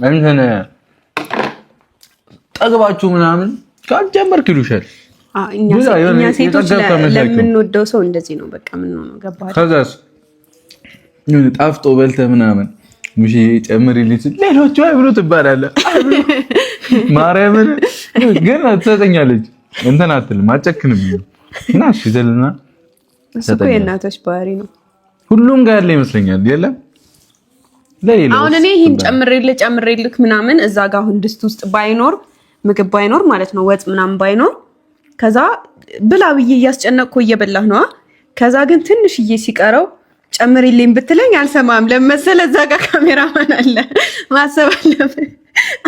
እንትን ጠግባችሁ ምናምን ካልጀመርክ ይሉሻል። እኛ ሴቶች ለምንወደው ሰው እንደዚህ ነው በቃ ምን ነው ገባህ? ከዛስ ጣፍጦ በልተህ ምናምን ሙሽ ጨምሪልኝ ሌሎቹ አይብሉ ትባላለህ። ማርያምን ግን ትሰጠኛለች እንትን አትልም አጨክንም እና እሺ ዘልና እሱ የእናቶች ባህሪ ነው። ሁሉም ጋር ያለ ይመስለኛል። የለም አሁን እኔ ይሄን ጨምሬልክ ምናምን እዛ ጋር አሁን ድስት ውስጥ ባይኖር ምግብ ባይኖር ማለት ነው ወጥ ምናምን ባይኖር ከዛ ብላ ብዬ እያስጨነቅኩ እየበላህ ነው። ከዛ ግን ትንሽዬ ሲቀረው ጨምሪልኝ ብትለኝ አልሰማም። ለመሰለ እዛ ጋር ካሜራማን አለ ማሰብ አለብህ።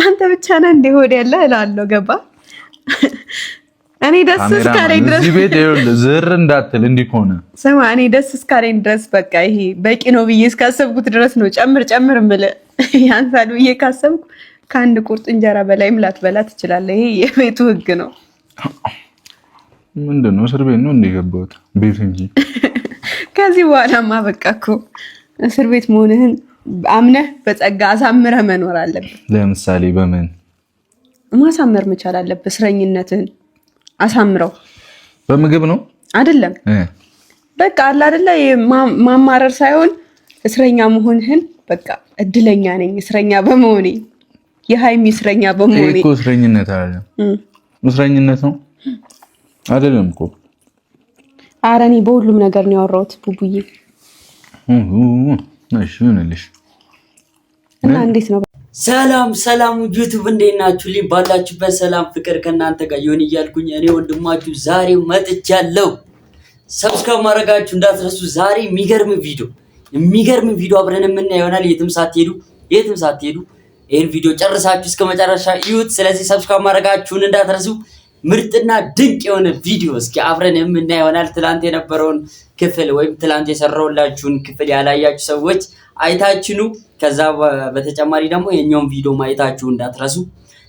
አንተ ብቻ ነህ እንደ ሆድ ያለ እላለሁ። ገባ እኔ ደስ እስካለኝ ድረስ እዚህ ቤት ዝር እንዳትል እንዲህ ከሆነ ስማ፣ እኔ ደስ እስካለኝ ድረስ በቃ ይሄ በቂ ነው ብዬ እስካሰብኩት ድረስ ነው ጨምር የምልህ። ያንሳል ብዬ ካሰብኩ ከአንድ ቁርጥ እንጀራ በላይም ላትበላ ትችላለህ። ይሄ የቤቱ ህግ ነው። ምንድነው እስር ቤት ነው እንደገባሁት ቤት እንጂ ከዚህ በኋላማ በቃ እኮ እስር ቤት መሆንህን አምነህ በጸጋ አሳምረህ መኖር አለብህ። ለምሳሌ በምን ማሳመር መቻል አለብህ? እስረኝነትህን አሳምረው። በምግብ ነው አይደለም በቃ አለ አይደለ ማማረር ሳይሆን እስረኛ መሆንህን በቃ እድለኛ ነኝ እስረኛ በመሆኔ የሃይሚ እስረኛ በመሆኔ እኮ እስረኝነት አይደለም እስረኝነት ነው አይደለም እኮ። ኧረ እኔ በሁሉም ነገር ነው ያወራሁት ቡቡዬ። እሺ እንልሽ እና እንዴት ነው? ሰላም ዩቲዩብ እንዴት ናችሁ? ባላችሁበት ሰላም ፍቅር ከእናንተ ጋር ይሁን እያልኩኝ እኔ ወንድማችሁ ዛሬ መጥቻለሁ። ሰብስክራይብ ማድረጋችሁ እንዳትረሱ። ዛሬ የሚገርም ቪዲዮ አብረን የምናየው ይሆናል። የትም ሳትሄዱ ይሄን ቪዲዮ ጨርሳችሁ እስከ መጨረሻ እዩት። ስለዚህ ሰብስክራይብ ማድረጋችሁን እንዳትረሱ። ምርጥና ድንቅ የሆነ ቪዲዮ እስኪ አብረን የምናየው ይሆናል። ትላንት የነበረውን ክፍል ወይም ትላንት የሰራሁላችሁን ክፍል ያላያችሁ ሰዎች አይታችኑ ከዛ በተጨማሪ ደግሞ የኛውን ቪዲዮ ማየታችሁ እንዳትረሱ።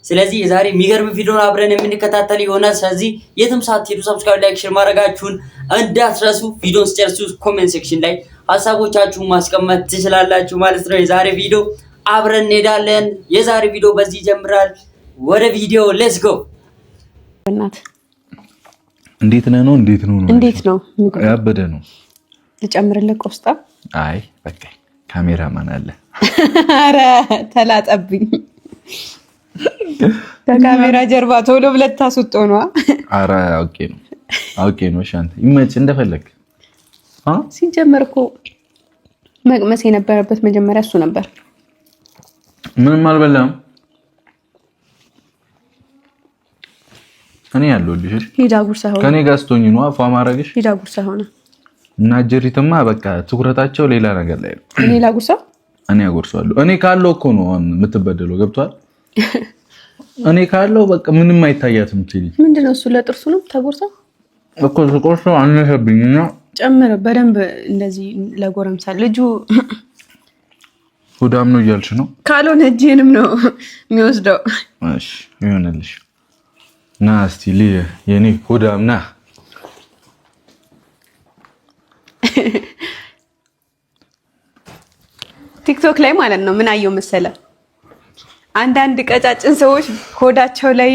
ስለዚህ የዛሬ የሚገርም ቪዲዮ አብረን የምንከታተል ይሆናል። ስለዚህ የትም ሳትሄዱ ሰብስክራይብ፣ ላይክ፣ ሼር ማድረጋችሁን እንዳትረሱ። ቪዲዮን ስጨርሱ ኮሜንት ሴክሽን ላይ ሐሳቦቻችሁን ማስቀመጥ ትችላላችሁ ማለት ነው። የዛሬ ቪዲዮ አብረን እንሄዳለን። የዛሬ ቪዲዮ በዚህ ይጀምራል። ወደ ቪዲዮ ሌትስ ጎ። እናት እንዴት ነው ያበደ ነው። ልጨምርልህ ቆስጣ? አይ በቃ ካሜራማን አለ። አረ ተላጠብኝ። ከካሜራ ጀርባ ቶሎ ብለህ ታስወጣው ነው። አረ አውቄ ነው። እሺ አንተ ይመች እንደፈለክ። ሲጀመር እኮ መቅመስ የነበረበት መጀመሪያ እሱ ነበር። ምንም አልበላም። እኔ ያለሁልሽ ሂዳ ጉርሳ ሆነ ከኔ ጋር ስትሆኚ ነው አፋ ማረግሽ። ሂዳ ጉርሳ ሆነ እና ጀሪትማ በቃ ትኩረታቸው ሌላ ነገር ላይ ነው። እኔ ላጉርሳ እኔ አጎርሳለሁ። እኔ ካለው እኮ ነው የምትበደለው። ገብቷል? እኔ ካለው በቃ ምንም አይታያትም። ትይ ምንድነው እሱ ለጥርሱ ነው ተጎርሳ እኮ ተቆርሶ አንነብኝና ጨምረ በደንብ እንደዚህ ለጎረምሳ ልጁ ሁዳም ነው እያልሽ ነው። ካልሆነ እጄንም ነው የሚወስደው። እሺ ይሆነልሽ። ና እስቲ የኔ ሁዳም ና። ቲክቶክ ላይ ማለት ነው ምን አየው መሰለ፣ አንዳንድ ቀጫጭን ሰዎች ሆዳቸው ላይ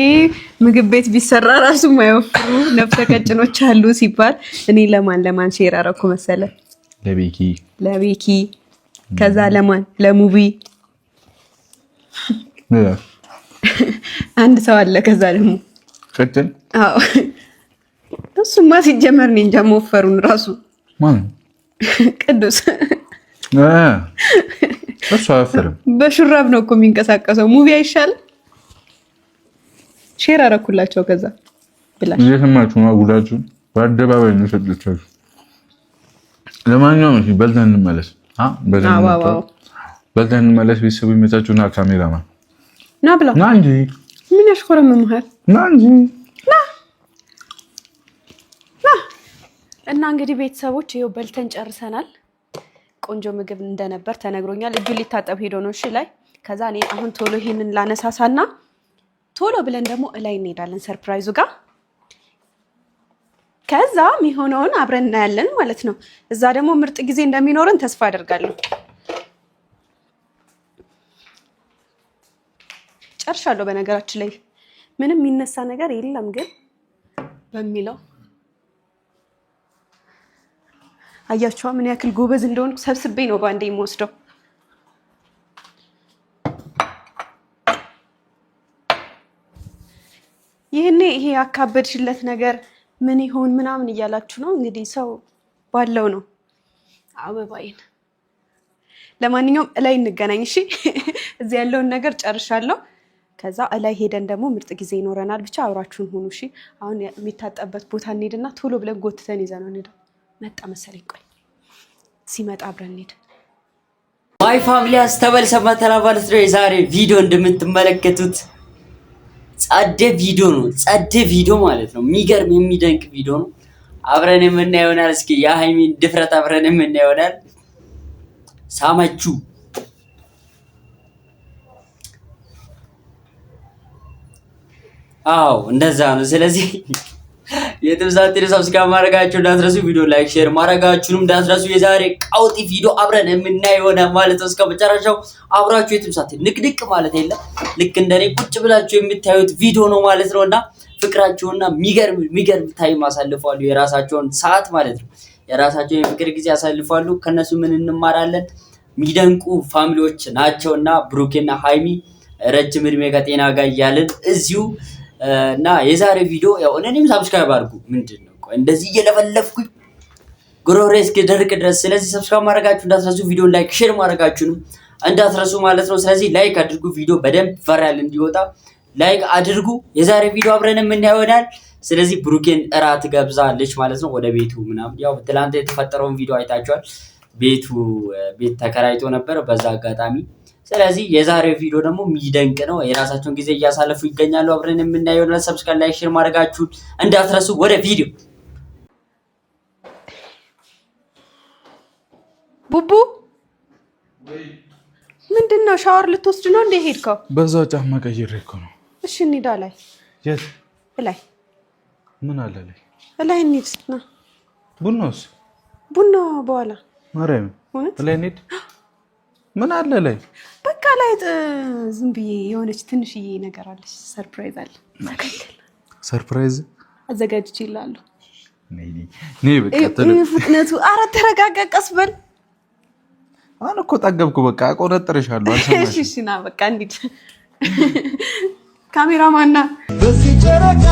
ምግብ ቤት ቢሰራ ራሱ ማይወፍሩ ነፍሰ ቀጭኖች አሉ ሲባል እኔ ለማን ሼር አደረኩ መሰለ? ለቤኪ ከዛ ለሙቢ አንድ ሰው አለ። ከዛ ደግሞ ቀጭን አዎ እሱማ ሲጀመር እንጃ መወፈሩን ራሱ ማን ቅዱስ እሱ አፈረም በሹራብ ነው እኮ የሚንቀሳቀሰው። ሙቪ አይሻል? ሼር አደረኩላቸው። ከዛ ብላሽ የሰማችሁ ነው ጉዳችሁ በአደባባይ ነው ሰጥቻችሁ። ለማንኛውም እሺ በልተን እንመለስ። በልተን እንመለስ። ቤተሰቡ ይመቻችሁና ካሜራማን ና ብላ ና እንጂ ምን ያሽኮረመምሃል? ና እንጂ ና። እና እንግዲህ ቤተሰቦች ይኸው በልተን ጨርሰናል። ቆንጆ ምግብ እንደነበር ተነግሮኛል። እጁ ሊታጠብ ሄዶ ነው እሺ ላይ። ከዛ እኔ አሁን ቶሎ ይሄንን ላነሳሳና ቶሎ ብለን ደግሞ እላይ እንሄዳለን ሰርፕራይዙ ጋር። ከዛ የሚሆነውን አብረን እናያለን ማለት ነው። እዛ ደግሞ ምርጥ ጊዜ እንደሚኖረን ተስፋ አደርጋለሁ። ጨርሻለሁ። በነገራችን ላይ ምንም የሚነሳ ነገር የለም ግን በሚለው አያችኋ ምን ያክል ጎበዝ እንደሆንኩ ሰብስቤ ነው ባንዴ የምወስደው። ይሄ ያካበድሽለት ነገር ምን ይሆን ምናምን እያላችሁ ነው እንግዲህ ሰው ባለው ነው አበባይን። ለማንኛውም እላይ እንገናኝ እሺ። እዚህ ያለውን ነገር ጨርሻለሁ። ከዛ እላይ ሄደን ደግሞ ምርጥ ጊዜ ይኖረናል። ብቻ አብራችሁን ሁኑ እሺ። አሁን የሚታጠበት ቦታ እንሄድና ቶሎ ብለን ጎትተን ይዘን እንሄድ። መጣ መሰለኝ። ቆይ ሲመጣ አብረን እንሄድ። ማይ ፋሚሊ አስተበልሰማ ተላባለስ ነው። የዛሬ ቪዲዮ እንደምትመለከቱት ጸደ ቪዲዮ ነው። ጸደ ቪዲዮ ማለት ነው። የሚገርም የሚደንቅ ቪዲዮ ነው። አብረን የምናየው ይሆናል። እስኪ የሃይሚን ድፍረት አብረን የምናየው ይሆናል። ሳመቹ አዎ እንደዛ ነው። ስለዚህ የትም ሳትሄዱ ሰብስክራይብ ማድረጋችሁ እንዳትረሱ፣ ቪዲዮ ላይክ ሼር ማድረጋችሁንም እንዳትረሱ። የዛሬ ቀውጢ ቪዲዮ አብረን የምናየው ይሆናል ማለት ነው። እስከ መጨረሻው አብራችሁ የትም ሳትሄዱ ንቅንቅ ማለት የለም። ልክ እንደኔ ቁጭ ብላችሁ የምታዩት ቪዲዮ ነው ማለት ነውና ፍቅራቸውና የሚገርም ታይም አሳልፋሉ። የራሳቸውን ሰዓት ማለት ነው። የራሳቸውን የፍቅር ጊዜ ያሳልፋሉ። ከነሱ ምን እንማራለን? የሚደንቁ ፋሚሊዎች ናቸውና ብሩኬና ሃይሚ ረጅም እድሜ ከጤና ጋር እያልን እዚሁ እና የዛሬ ቪዲዮ ያው እኔንም ሰብስክራይብ አድርጉ። ምንድነው ቆይ እንደዚህ እየለፈለፍኩኝ ጉሮሬ እስኪደርቅ ድረስ። ስለዚህ ሰብስክራይብ ማድረጋችሁ እንዳትረሱ፣ ቪዲዮ ላይክ ሼር ማድረጋችሁንም እንዳትረሱ ማለት ነው። ስለዚህ ላይክ አድርጉ፣ ቪዲዮ በደንብ ቫይራል እንዲወጣ ላይክ አድርጉ። የዛሬ ቪዲዮ አብረን የምናየው ይሆናል። ስለዚህ ብሩኬን እራት ገብዛለች ማለት ነው ወደ ቤቱ ምናምን። ያው ትላንት የተፈጠረውን ቪዲዮ አይታችኋል። ቤት ተከራይቶ ነበር በዛ አጋጣሚ። ስለዚህ የዛሬው ቪዲዮ ደግሞ የሚደንቅ ነው። የራሳቸውን ጊዜ እያሳለፉ ይገኛሉ። አብረን የምናየው ነው። ሰብስክራይብ ላይክ ሼር ማድረጋችሁን እንዳትረሱ። ወደ ቪዲዮ ቡቡ ምንድነው? ሻወር ልትወስድ ነው እንደ ሄድከው? በዛው ጫማ ቀይሬ እኮ ነው። እሺ እንሂዳ። ላይ የት ላይ ምን አለ? ላይ እንሂድ። ና ቡናውስ? ቡና በኋላ ማርያም ላይ እንሂድ። ምን አለ ላይ? በቃ ላይ ዝም ብዬ የሆነች ትንሽዬ ነገር አለች። ሰርፕራይዝ አለ። ሰርፕራይዝ አዘጋጅቼ እላለሁ። ነይ በቃ ፍጥነቱ። ኧረ ተረጋጋ፣ ቀስ በል። አሁን እኮ ጠገብኩ። በቃ አቆነጥርሻለሁ። አልሰማሽ? እሺ ና በቃ እንሂድ። ካሜራማን ና። በዚህ ጨረቃ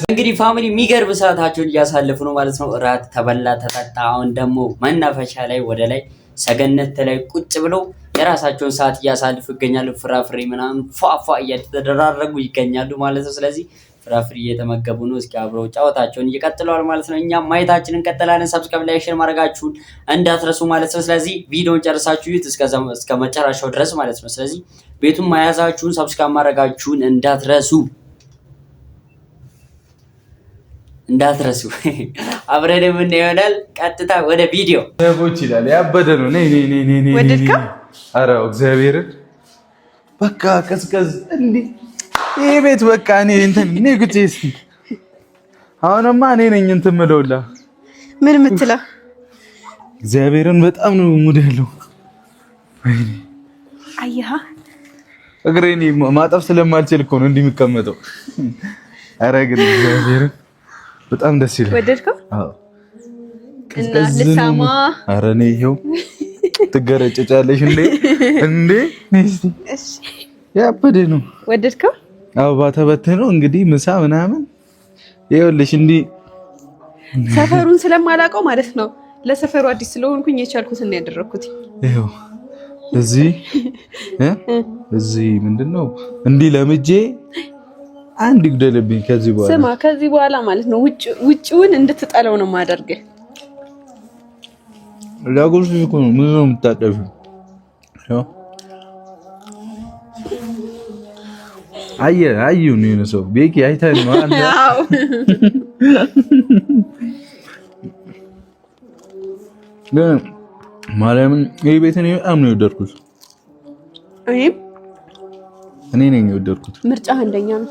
እንግዲህ ፋሚሊ የሚገርም ሰዓታቸውን እያሳለፉ ነው ማለት ነው። እራት ተበላ ተጠጣ። አሁን ደግሞ መናፈሻ ላይ ወደ ላይ ሰገነት ላይ ቁጭ ብለው የራሳቸውን ሰዓት እያሳልፉ ይገኛሉ። ፍራፍሬ ምናምን ፏፏ እየተደራረጉ ይገኛሉ ማለት ነው። ስለዚህ ፍራፍሬ እየተመገቡ ነው። እስኪ አብረው ጫወታቸውን እየቀጥለዋል ማለት ነው። እኛም ማየታችንን እንቀጥላለን። ሰብስክራይብ ላይክ ሼር ማድረጋችሁን እንዳትረሱ ማለት ነው። ስለዚህ ቪዲዮውን ጨርሳችሁ ይዩት እስከ መጨረሻው ድረስ ማለት ነው። ስለዚህ ቤቱን ማያዛችሁን ሰብስክራይብ ማድረጋችሁን እንዳትረሱ አብረን የምናየው ይሆናል። ቀጥታ ወደ ቪዲዮ ሰቦች ይላል። ያበደ ነው። ነይ ወደድከው? ኧረ እግዚአብሔርን በቃ ቀዝቀዝ እንዴ ይሄ ቤት በቃ እኔ እንትን ነይ ጉጭ እስቲ አሁንማ እኔ ነኝ እንትን የምለውላ። ምን የምትለው? እግዚአብሔርን በጣም ነው ሙድ ያለው። ወይኔ አየህ እግሬን ማጠፍ ስለማልችል እኮ ነው እንዲህ የምቀመጠው። ኧረ ግን እግዚአብሔርን በጣም ደስ ይላል። ወደድከው? አዎ። እና ልሳማ። ኧረ እኔ ይኸው ትገረጨጫለሽ እንዴ? እሺ ያበደ ነው። ወደድከው? አበባ ተበተነው እንግዲህ ምሳ ምናምን ይኸውልሽ እንዲህ ሰፈሩን ስለማላውቀው ማለት ነው። ለሰፈሩ አዲስ ስለሆንኩኝ የቻልኩትን ነው ያደረኩት። ይኸው እዚህ ምንድነው እንዲህ ለምጄ አንድ ይግደልብኝ ከዚህ በኋላ። ስማ ከዚህ በኋላ ማለት ነው ውጭውን እንድትጠለው ነው ማደርገህ። ላጎርስ እኮ ነው ምን ነው የምታጠፊው? አዩ ነው የነሰው ቤኪ አይተን ነው አንተ። አዎ ግን ማርያምን ይሄ ቤት ነው በጣም ነው የወደድኩት። እኔ ነኝ የወደድኩት። ምርጫ አንደኛ ነው።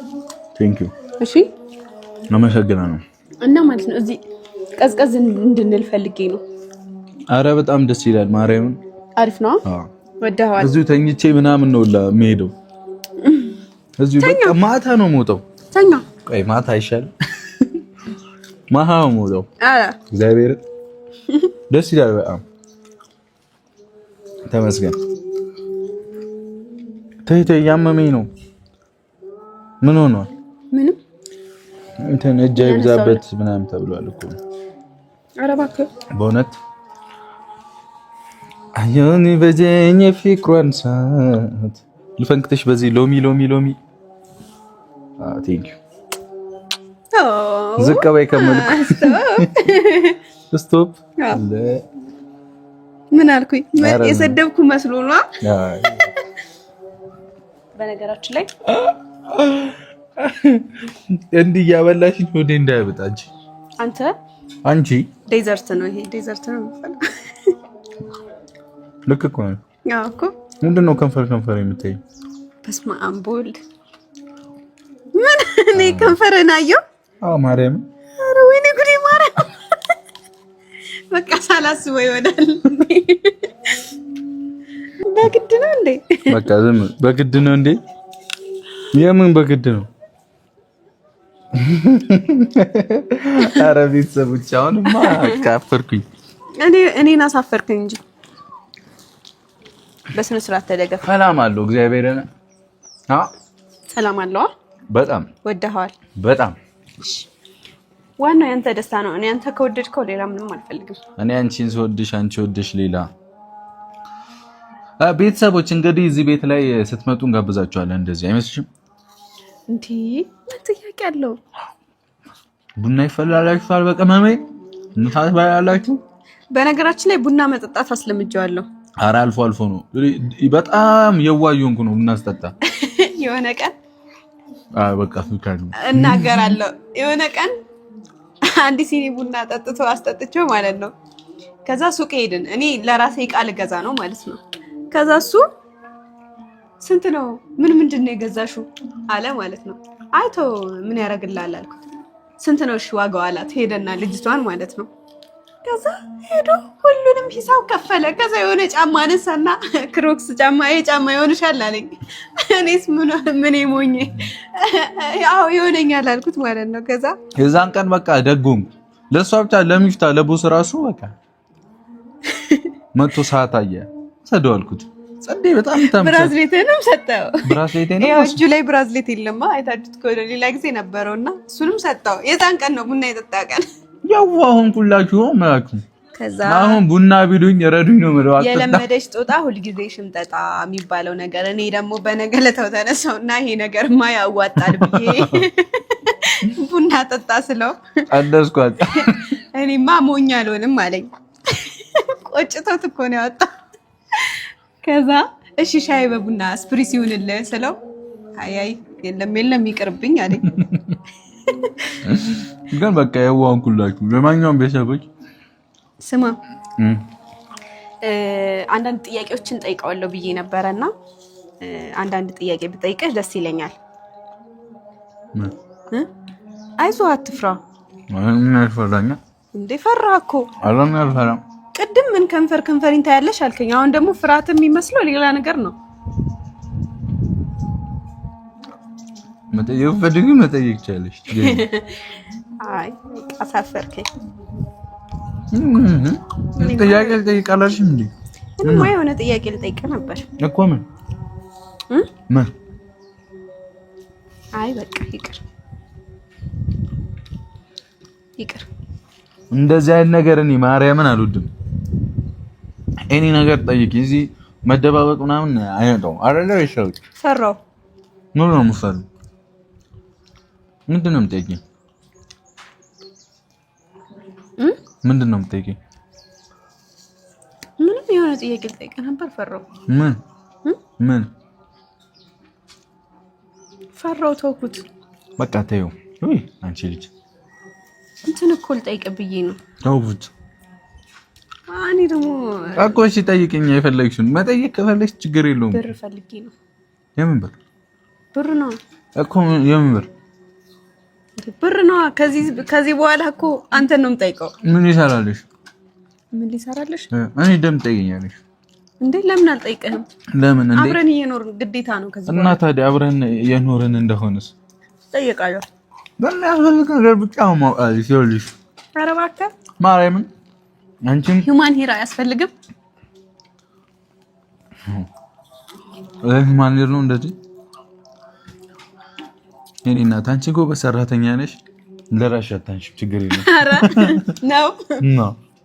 ቴንክ ዩ። እሺ አመሰግናለሁ። እና ማለት ነው እዚህ ቀዝቀዝ እንድንል ፈልጌ ነው። አረ በጣም ደስ ይላል። ማርያምን አሪፍ ነው። ወደኸዋል? እዚሁ ተኝቼ ምናምን ነው የምሄደው። እዚሁ በቃ ማታ ነው የምወጣው። ተኛ። ቆይ ማታ አይሻልም? ማታ ነው የምወጣው። አረ እግዚአብሔር ደስ ይላል በጣም ተመስገን። ተይ ያመመኝ ነው። ምን ሆኗል? ምንም እንትን እጅ አይብዛበት ምናምን ተብሏል እኮ። አረ እባክህ በእውነት አየሁኝ በጀኝ ፍቅሯን ሰዓት ልፈንክተሽ በዚህ ሎሚ ቴንክ ዩ። ዝቅ በይ ከመልኩ ስቶፕ ምን አልኩኝ? የሰደብኩ መስሎ ነው። በነገራችን ላይ እንዲህ እያበላሽኝ ወዴ እንዳያበጣች አንቺ ዴዘርት ነው ይሄ ዴዘርት ነው የሚባለው። ልክ እኮ ነው። ያው እኮ ምንድን ነው ከንፈር የምታይ? በስመ አብ ወልድ ምን እኔ ከንፈርህን አየሁ? አዎ ማርያም። ኧረ ወይኔ ጉዴ ማርያም። በቃ ሳላስበው ይሆናል። በግድ ነው እንዴ? በቃ ዝም በግድ ነው እንዴ? የምን በግድ ነው? ኧረ ቤተሰቦች አሁንማ ካፈርኩኝ። እኔን አሳፈርከኝ እንጂ በስነ ስርዓት ተደገፍ። ሰላም አለው እግዚአብሔርን። ሰላም አለው። በጣም ወደኸዋል? በጣም ዋናው ያንተ ደስታ ነው። እኔ አንተ ከወደድከው ሌላ ምንም አልፈልግም። እኔ አንቺን ስወድሽ አንቺ ወደሽ ሌላ። ቤተሰቦች እንግዲህ እዚህ ቤት ላይ ስትመጡ እንጋብዛችኋለን። እንደዚህ አይመስልሽም? እንዴ ምን ጥያቄ አለው? ቡና ይፈላላችኋል በቅመሜ እንታስ ባያላችሁ። በነገራችን ላይ ቡና መጠጣት አስለምጄዋለሁ። ኧረ አልፎ ነው። በጣም የዋዩንኩ ነው ቡና ስጠጣ። የሆነ ቀን በቃ ፍቃዱ እናገራለሁ። የሆነ ቀን አንድ ሲኒ ቡና ጠጥቶ አስጠጥቼው ማለት ነው። ከዛ ሱቅ ሄድን። እኔ ለራሴ ዕቃ ልገዛ ነው ማለት ነው። ከዛ እሱ ስንት ነው ምንድን ነው የገዛሽው አለ ማለት ነው። አይቶ ምን ያደርግልሃል አልኩት። ስንት ነው እሺ ዋጋው አላት። ሄደና ልጅቷን ማለት ነው። ከዛ ሄዶ ሁሉንም ሂሳብ ከፈለ። ከዛ የሆነ ጫማ አነሳና ክሮክስ ጫማ ይሄ ጫማ ይሆንሻል አለኝ። እኔስ ምን ሞኝ ያው ይሆነኛል አልኩት ማለት ነው። ከዛ የዛን ቀን በቃ ደጉም ለሷ ብቻ ለሚፍታ ለቦስ ራሱ በቃ መቶ ሰዓት አየ ሰደው አልኩት። ጸዴ በጣም ታምጣ ብራዝሌትንም ሰጠው። ብራዝሌቴን ያው እጁ ላይ ብራዝሌት የለማ አይታችሁት ከሆነ ሌላ ጊዜ ነበረውና እሱንም ሰጠው። የዛን ቀን ነው ቡና የጠጣ ቀን። ያው አሁን ሁላችሁ ማለት ከዛ አሁን ቡና ቢሉኝ ረዱኝ ነው ማለት ነው። የለመደች ጦጣ ሁልጊዜ ሽምጠጣ የሚባለው ነገር። እኔ ደግሞ በነገለታው ተነሳውና ይሄ ነገርማ ያዋጣል ብዬ ቡና ጠጣ ስለው አደስኳት። እኔማ ሞኝ አልሆንም አለኝ። ቆጭቶት እኮ ነው ያወጣው። ከዛ እሺ ሻይ በቡና ስፕሪስ ይሁንልህ ስለው አይ የለም ይቅርብኝ አለኝ። ግን በቃ ያዋንኩላችሁ። ለማንኛውም ቤተሰቦች ስማ አንዳንድ ጥያቄዎችን ጠይቀዋለሁ ብዬ ነበረና አንዳንድ ጥያቄ ብጠይቅህ ደስ ይለኛል። አይዞህ አትፍራ። ምን ያልፈራኛ እንዴ? ፈራህ እኮ። አላም ያልፈራም። ቅድም ምን ከንፈሪን ታያለሽ አልከኝ። አሁን ደግሞ ፍርሃት የሚመስለው ሌላ ነገር ነው። መጠየቅ ፈልጊ መጠየቅ ይቻለሽ። አይ አሳፈርከኝ። ጥያቄ ልጠይቃለሽ እንዴ? ምንም የሆነ ጥያቄ ልጠይቅ ነበር እኮ። ምን? አይ በቃ ይቅር። እንደዚህ አይነት ነገር እኔ ማርያምን አልወድም። እኔ ነገር ጠይቂ። እዚህ መደባበቅ ምናምን አይነጣው አይደለ? ይሻው ፈራው ነው የምፈራው። ምንድን ነው የምጠይቂኝ? ምንድን ነው የምጠይቂኝ? ምንም የሆነ ጥያቄ ልጠይቅ ነበር። ፈራው። ምን ፈራው? ተውኩት በቃ ተይው። ወይ አንቺ ልጅ እንትን እኮ ልጠይቅ ብዬ ነው። ተውኩት። እኔ ደግሞ እኮ እሺ ጠይቂኝ። የፈለግሽውን መጠየቅ ከፈለግሽ ችግር የለውም። ብር ፈልጌ ነው። የምን ብር? ብር ነው እኮ። የምን ብር? ብር ነው። ከዚህ በኋላ እኮ አንተን ነው የምጠይቀው። ምን ይሰራልሽ? ምን ሊሰራልሽ? እኔ ደም ጠይቀኛለሽ እንዴ? ለምን አልጠይቅህም? ለምን እንዴ? አብረን እየኖርን ግዴታ ነው። ከዚህ እና ታዲያ አብረን እየኖርን እንደሆነስ ጠይቃለሁ። በሚያስፈልግ ነገር ብቻ ማውቃለሽ። ይኸውልሽ፣ ኧረ እባክህ ማርያምን፣ አንቺም ሂውማን ሄር አያስፈልግም። ሂውማን ሄር ነው እንደዚህ። የኔ እናት አንቺ ጎበዝ ሰራተኛ ነሽ። ለራስሽ አታንሺም፣ ችግር የለም። ኧረ ነው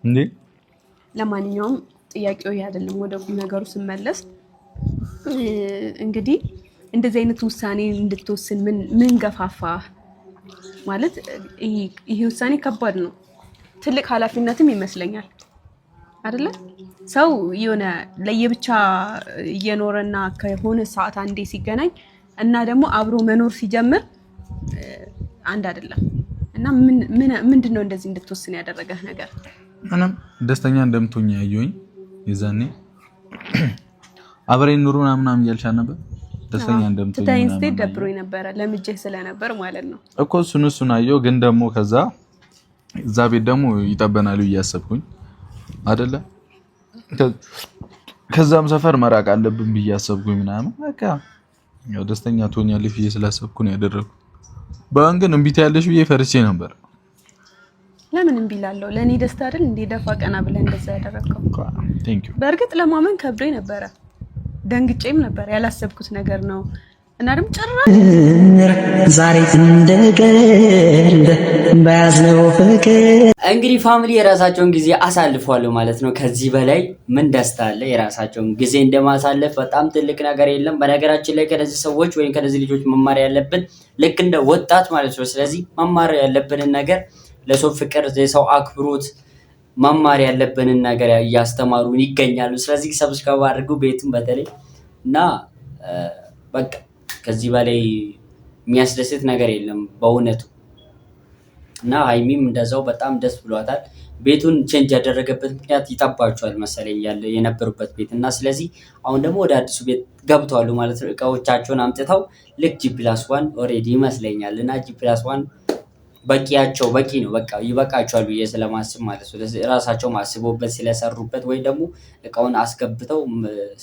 እንዴ። ለማንኛውም ጥያቄው ይሄ አይደለም። ወደ ቁም ነገሩ ስመለስ እንግዲህ እንደዚህ አይነት ውሳኔ እንድትወስን ምን ገፋፋ? ማለት ይሄ ውሳኔ ከባድ ነው፣ ትልቅ ኃላፊነትም ይመስለኛል አይደለ? ሰው የሆነ ለየብቻ እየኖረና ከሆነ ሰዓት አንዴ ሲገናኝ እና ደግሞ አብሮ መኖር ሲጀምር አንድ አይደለም። እና ምንድነው እንደዚህ እንድትወስን ያደረገህ ነገር? እኔም ደስተኛ እንደምትሆኝ ያየሁኝ የዛኔ አብረን ኑሩ ምናምን እያልሻል ነበር። ደስተኛ እንደምትሆኝ ታይንስቴ ደብሮኝ ነበረ፣ ለምጄ ስለነበር ማለት ነው እኮ። እሱን አየሁ። ግን ደግሞ እዛ ቤት ደግሞ ይጠበናሉ እያሰብኩኝ አይደለ? ከዛም ሰፈር መራቅ አለብን ብዬ አሰብኩኝ ምናምን። በቃ ያው ደስተኛ ትሆኛለሽ ብዬ ስላሰብኩ ነው ያደረኩት። በአሁን ግን እምቢ ትያለሽ ብዬ ፈርቼ ነበር። ለምን እምቢ እላለሁ? ለእኔ ደስታ አይደል እንዴ? ደፋ ቀና ብለህ እንደዛ ያደረግከው። ቴንክ ዩ። በእርግጥ ለማመን ከብዶኝ ነበረ፣ ደንግጬም ነበር። ያላሰብኩት ነገር ነው እና ደግሞ ጭራሽ ዛሬ እንደገል በያዝነው ፍቅር እንግዲህ ፋሚሊ የራሳቸውን ጊዜ አሳልፈዋል ማለት ነው። ከዚህ በላይ ምን ደስታ አለ? የራሳቸውን ጊዜ እንደማሳለፍ በጣም ትልቅ ነገር የለም። በነገራችን ላይ ከነዚህ ሰዎች ወይም ከነዚህ ልጆች መማር ያለብን ልክ እንደ ወጣት ማለት ነው። ስለዚህ መማር ያለብንን ነገር ለሰው ፍቅር፣ የሰው አክብሮት መማር ያለብንን ነገር እያስተማሩን ይገኛሉ። ስለዚህ ሰብስክራይብ አድርጉ ቤቱን በተለይ እና በቃ ከዚህ በላይ የሚያስደስት ነገር የለም በእውነቱ። እና ሀይሚም እንደዛው በጣም ደስ ብሏታል። ቤቱን ቼንጅ ያደረገበት ምክንያት ይጠባቸዋል መሰለኝ ያለ የነበሩበት ቤት እና ስለዚህ አሁን ደግሞ ወደ አዲሱ ቤት ገብተዋል ማለት ነው። እቃዎቻቸውን አምጥተው ልክ G+1 ኦልሬዲ ይመስለኛል እና G+1 በቂ ነው፣ በቃ ይበቃቸዋል ብዬ ስለማስብ ማለት ነው። ስለዚህ ራሳቸው አስበውበት ስለሰሩበት ወይ ደግሞ እቃውን አስገብተው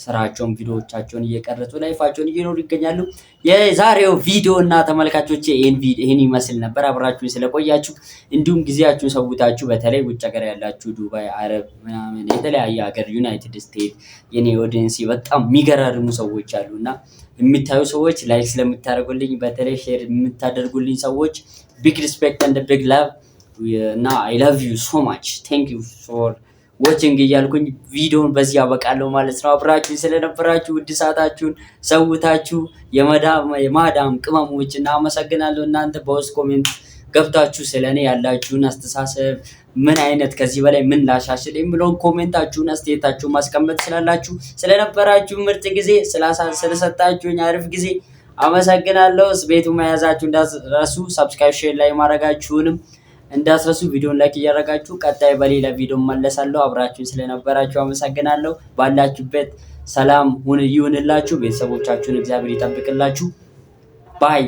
ስራቸውን ቪዲዮዎቻቸውን እየቀረጹ ላይፋቸውን እየኖሩ ይገኛሉ። የዛሬው ቪዲዮ እና ተመልካቾቼ ይሄን ይመስል ነበር። አብራችሁኝ ስለቆያችሁ እንዲሁም ጊዜያችሁን ሰውታችሁ በተለይ ውጭ ሀገር ያላችሁ ዱባይ፣ አረብ ምናምን የተለያየ ሀገር ዩናይትድ ስቴትስ የኔ ኦዲየንስ በጣም የሚገራርሙ ሰዎች አሉና የሚታዩ ሰዎች ላይክ ስለምታደርጉልኝ በተለይ ሼር የምታደርጉልኝ ሰዎች ቢግ ሪስፔክት and big love እና I love you so much thank you for watching እያልኩኝ ቪዲዮውን በዚህ ያበቃለሁ ማለት ነው። አብራችሁኝ ስለነበራችሁ ውድ ሰዓታችሁን ሰውታችሁ የማዳም ቅመሞች እና አመሰግናለሁ። እናንተ በውስጥ ኮሜንት ገብታችሁ ስለኔ ያላችሁን አስተሳሰብ ምን አይነት ከዚህ በላይ ምን ላሻሽል የሚለውን ኮሜንታችሁን አስተያየታችሁን ማስቀመጥ ስላላችሁ ስለነበራችሁ ምርጥ ጊዜ ስለሰጣችሁኝ አሪፍ ጊዜ አመሰግናለሁ። ቤቱ መያዛችሁ እንዳትረሱ፣ ሰብስክራይብ ሼር ላይ ማድረጋችሁንም እንዳትረሱ። ቪዲዮን ላይክ እያደረጋችሁ ቀጣይ በሌላ ቪዲዮ መለሳለሁ። አብራችሁን ስለነበራችሁ አመሰግናለሁ። ባላችሁበት ሰላም ይሁንላችሁ። ቤተሰቦቻችሁን እግዚአብሔር ይጠብቅላችሁ። ባይ